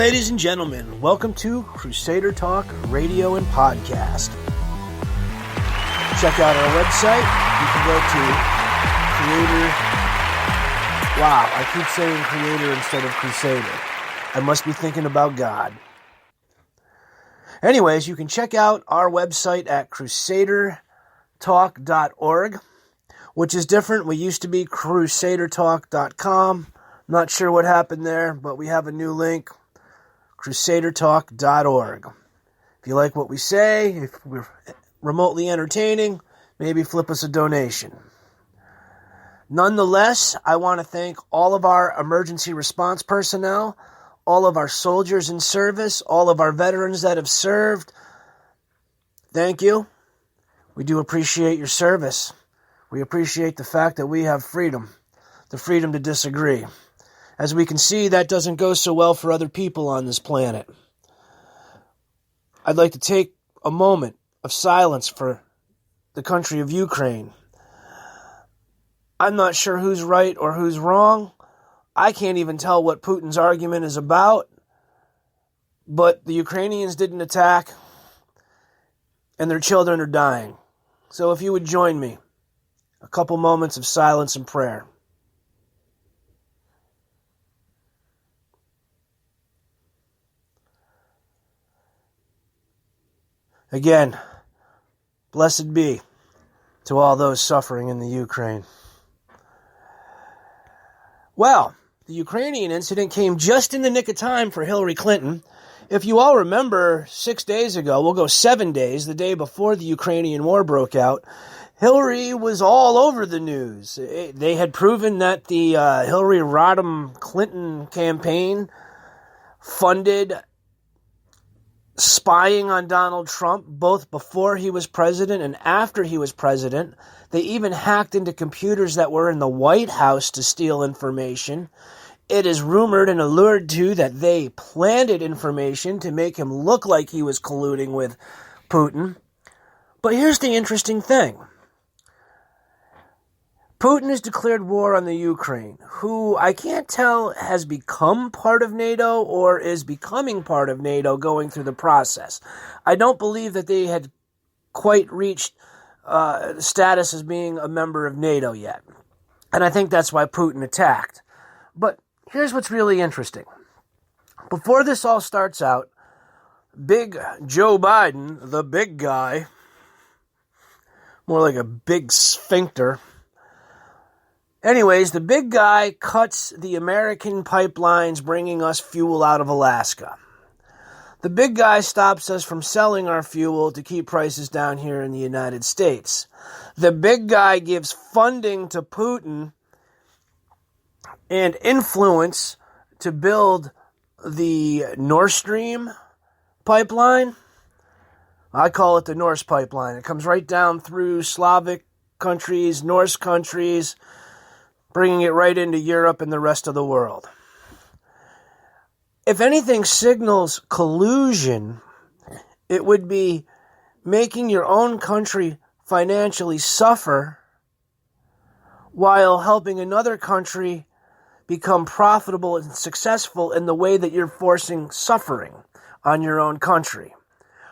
ladies and gentlemen. Welcome to Crusader Talk Radio and Podcast. Check out our website. You can go to Creator. Wow, I keep saying Creator instead of Crusader. I must be thinking about God. Anyways, you can check out our website at crusadertalk.org, which is different. We used to be crusadertalk.com. Not sure what happened there, but we have a new link, crusadertalk.org. If you like what we say, if we're remotely entertaining, maybe flip us a donation. Nonetheless, I want to thank all of our emergency response personnel, all of our soldiers in service, all of our veterans that have served. Thank you. We do appreciate your service. We appreciate the fact that we have freedom, the freedom to disagree. As we can see, that doesn't go so well for other people on this planet. I'd like to take a moment of silence for the country of Ukraine. I'm not sure who's right or who's wrong. I can't even tell what Putin's argument is about. But the Ukrainians didn't attack, and their children are dying. So if you would join me, a couple moments of silence and prayer. Again, blessed be to all those suffering in the Ukraine. Well, the Ukrainian incident came just in the nick of time for Hillary Clinton. If you all remember, 6 days ago, we'll go 7 days, the day before the Ukrainian war broke out, Hillary was all over the news. They had proven that the Hillary Rodham Clinton campaign funded spying on Donald Trump both before he was president and after he was president. They even hacked into computers that were in the White House to steal information. It is rumored and allured to that they planted information to make him look like he was colluding with Putin. But here's the interesting thing. Putin has declared war on the Ukraine, who I can't tell has become part of NATO or is becoming part of NATO going through the process. I don't believe that they had quite reached status as being a member of NATO yet. And I think that's why Putin attacked. But here's what's really interesting. Before this all starts out, big Joe Biden, the big guy, more like a big sphincter. Anyways, the big guy cuts the American pipelines bringing us fuel out of Alaska. The big guy stops us from selling our fuel to keep prices down here in the United States. The big guy gives funding to Putin and influence to build the Nord Stream pipeline. I call it the Norse pipeline. It comes right down through Slavic countries, Norse countries, bringing it right into Europe and the rest of the world. If anything signals collusion, it would be making your own country financially suffer while helping another country become profitable and successful in the way that you're forcing suffering on your own country.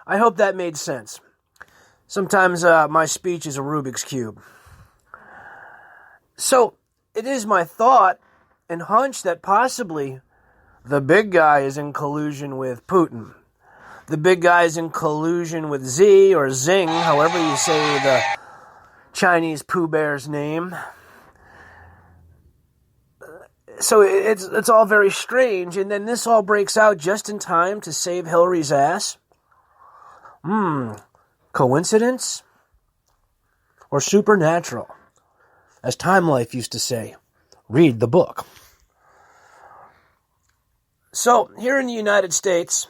I hope that made sense. Sometimes my speech is a Rubik's Cube. So, it is my thought and hunch that possibly the big guy is in collusion with Putin. The big guy is in collusion with Z or Zing, however you say the Chinese Pooh Bear's name. So it's all very strange, and then this all breaks out just in time to save Hillary's ass. Coincidence? Or supernatural? As Time Life used to say, read the book. So, here in the United States,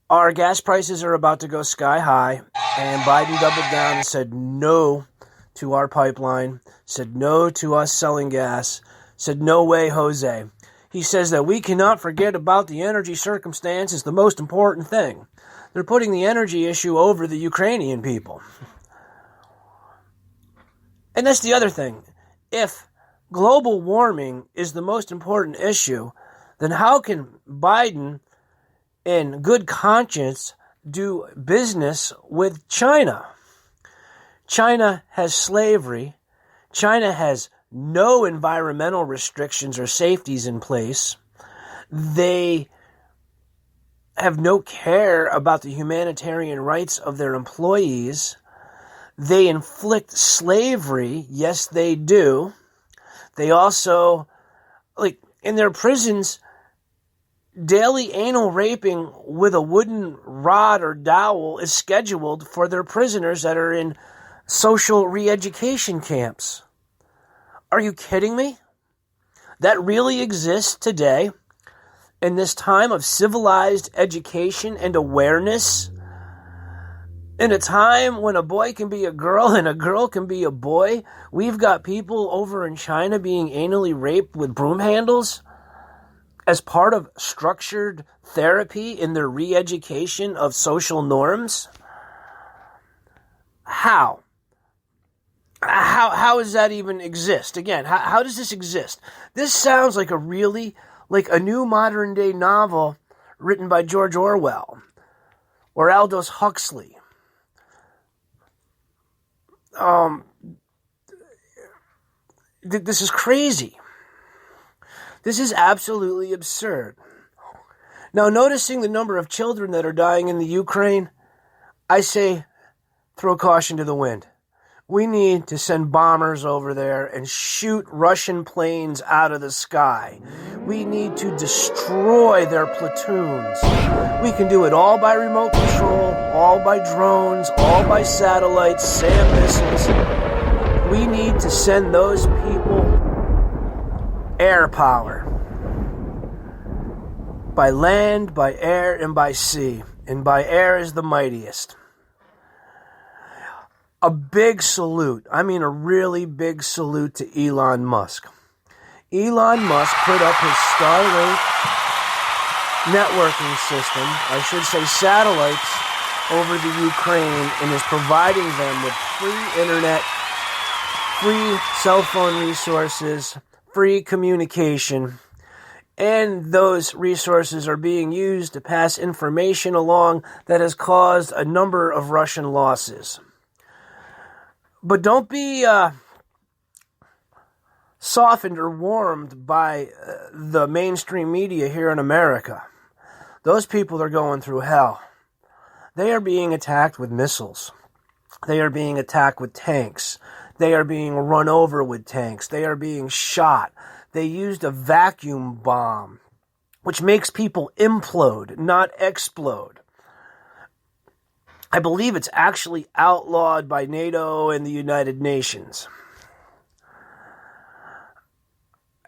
our gas prices are about to go sky high, and Biden doubled down and said no to our pipeline, said no to us selling gas, said no way, Jose. He says that we cannot forget about the energy circumstance is the most important thing. They're putting the energy issue over the Ukrainian people. And that's the other thing. If global warming is the most important issue, then how can Biden in good conscience do business with China? China has slavery. China has no environmental restrictions or safeties in place. They have no care about the humanitarian rights of their employees. They inflict slavery. Yes, they do. They also, like, in their prisons, daily anal raping with a wooden rod or dowel is scheduled for their prisoners that are in social re-education camps. Are you kidding me? That really exists today in this time of civilized education and awareness? In a time when a boy can be a girl and a girl can be a boy, we've got people over in China being anally raped with broom handles as part of structured therapy in their re-education of social norms? How? How does that even exist? Again, how does this exist? This sounds like a new modern day novel written by George Orwell or Aldous Huxley. This is crazy. This is absolutely absurd. Now, noticing the number of children that are dying in the Ukraine, I say throw caution to the wind. We need to send bombers over there and shoot Russian planes out of the sky. We need to destroy their platoons. We can do it all by remote control, all by drones, all by satellites, SAM missiles. We need to send those people air power. By land, by air, and by sea. And by air is the mightiest. A big salute, a really big salute to Elon Musk. Elon Musk put up his Starlink networking system, I should say satellites, over the Ukraine and is providing them with free internet, free cell phone resources, free communication, and those resources are being used to pass information along that has caused a number of Russian losses. But don't be softened or warmed by the mainstream media here in America. Those people are going through hell. They are being attacked with missiles. They are being attacked with tanks. They are being run over with tanks. They are being shot. They used a vacuum bomb, which makes people implode, not explode. I believe it's actually outlawed by NATO and the United Nations.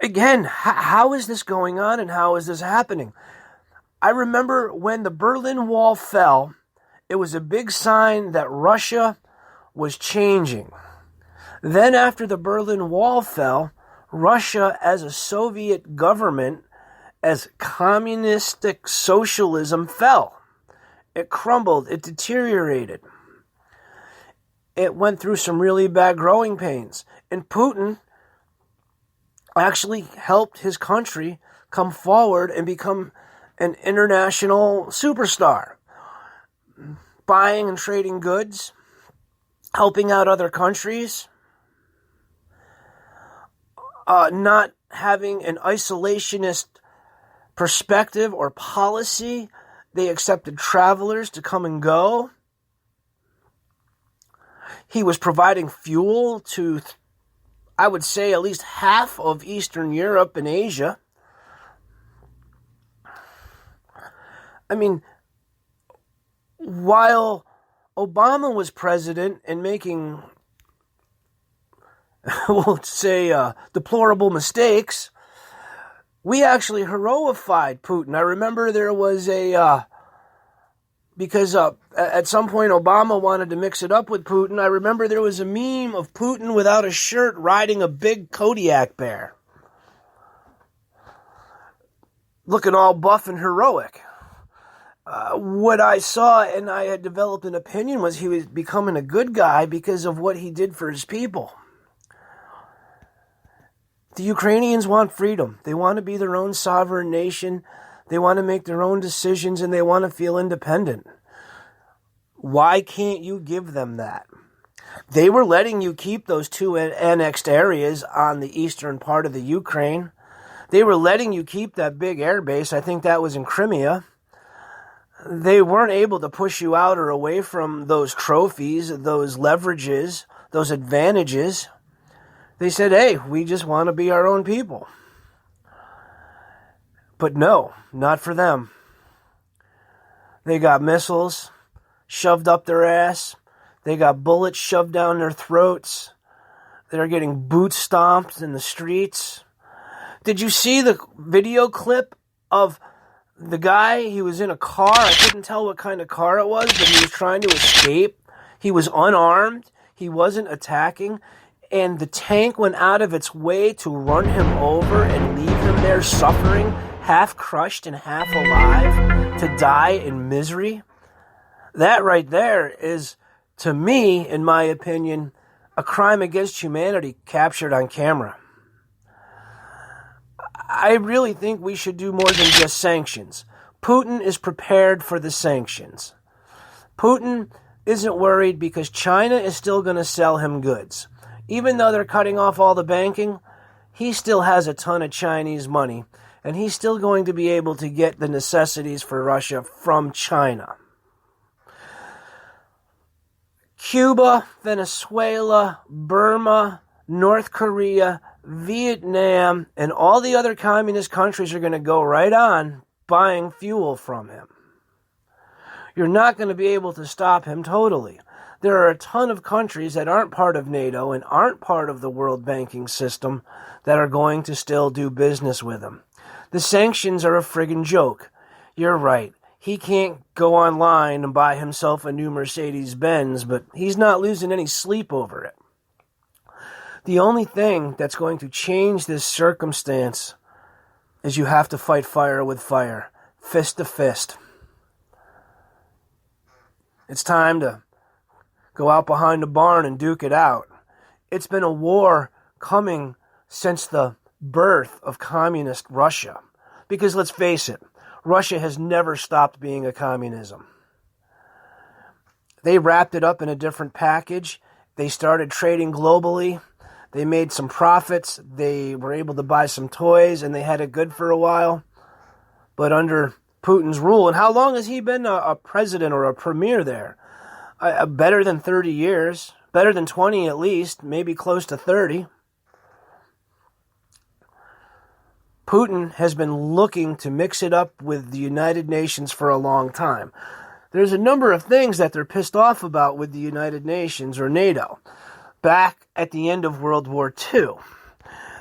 Again, how is this going on and how is this happening? I remember when the Berlin Wall fell, it was a big sign that Russia was changing. Then after the Berlin Wall fell, Russia as a Soviet government, as communistic socialism fell. It crumbled. It deteriorated. It went through some really bad growing pains. And Putin actually helped his country come forward and become an international superstar. Buying and trading goods, helping out other countries, not having an isolationist perspective or policy. They accepted travelers to come and go. He was providing fuel to, I would say, at least half of Eastern Europe and Asia. While Obama was president and making, we'll say, deplorable mistakes, we actually heroified Putin. I remember there was because at some point Obama wanted to mix it up with Putin. I remember there was a meme of Putin without a shirt riding a big Kodiak bear, looking all buff and heroic. What I saw, and I had developed an opinion, was he was becoming a good guy because of what he did for his people. The Ukrainians want freedom. They want to be their own sovereign nation. They want to make their own decisions, and they want to feel independent. Why can't you give them that? They were letting you keep those 2 annexed areas on the eastern part of the Ukraine. They were letting you keep that big air base. I think that was in Crimea. They weren't able to push you out or away from those trophies, those leverages, those advantages. They said, hey, we just want to be our own people. But no, not for them. They got missiles shoved up their ass. They got bullets shoved down their throats. They're getting boot stomped in the streets. Did you see the video clip of the guy? He was in a car. I couldn't tell what kind of car it was, but he was trying to escape. He was unarmed. He wasn't attacking. And the tank went out of its way to run him over and leave him there suffering, half crushed and half alive, to die in misery. That right there is, to me, in my opinion, a crime against humanity captured on camera. I really think we should do more than just sanctions. Putin is prepared for the sanctions. Putin isn't worried because China is still going to sell him goods. Even though they're cutting off all the banking, he still has a ton of Chinese money, and he's still going to be able to get the necessities for Russia from China. Cuba, Venezuela, Burma, North Korea, Vietnam, and all the other communist countries are going to go right on buying fuel from him. You're not going to be able to stop him totally. There are a ton of countries that aren't part of NATO and aren't part of the world banking system that are going to still do business with him. The sanctions are a friggin' joke. You're right. He can't go online and buy himself a new Mercedes-Benz, but he's not losing any sleep over it. The only thing that's going to change this circumstance is you have to fight fire with fire, fist to fist. It's time to go out behind the barn and duke it out. It's been a war coming since the birth of communist Russia. Because let's face it, Russia has never stopped being a communism. They wrapped it up in a different package. They started trading globally. They made some profits. They were able to buy some toys, and they had it good for a while. But under Putin's rule, and how long has he been a president or a premier there? Better than 30 years. Better than 20 at least. Maybe close to 30. Putin has been looking to mix it up with the United Nations for a long time. There's a number of things that they're pissed off about with the United Nations or NATO. Back at the end of World War II,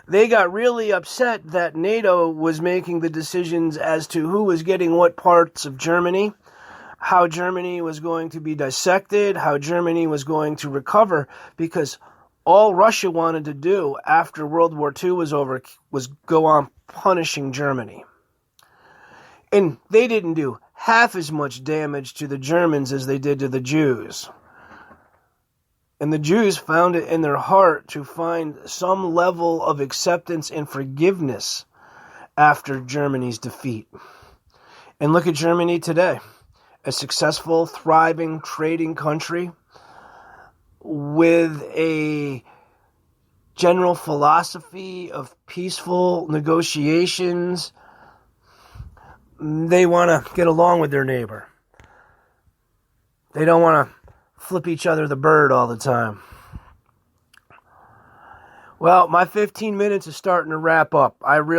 they got really upset that NATO was making the decisions as to who was getting what parts of Germany, how Germany was going to be dissected, how Germany was going to recover, because all Russia wanted to do after World War II was over was go on punishing Germany. And they didn't do half as much damage to the Germans as they did to the Jews. And the Jews found it in their heart to find some level of acceptance and forgiveness after Germany's defeat. And look at Germany today. A successful, thriving, trading country with a general philosophy of peaceful negotiations. They want to get along with their neighbor. They don't want to flip each other the bird all the time. Well, my 15 minutes is starting to wrap up. I really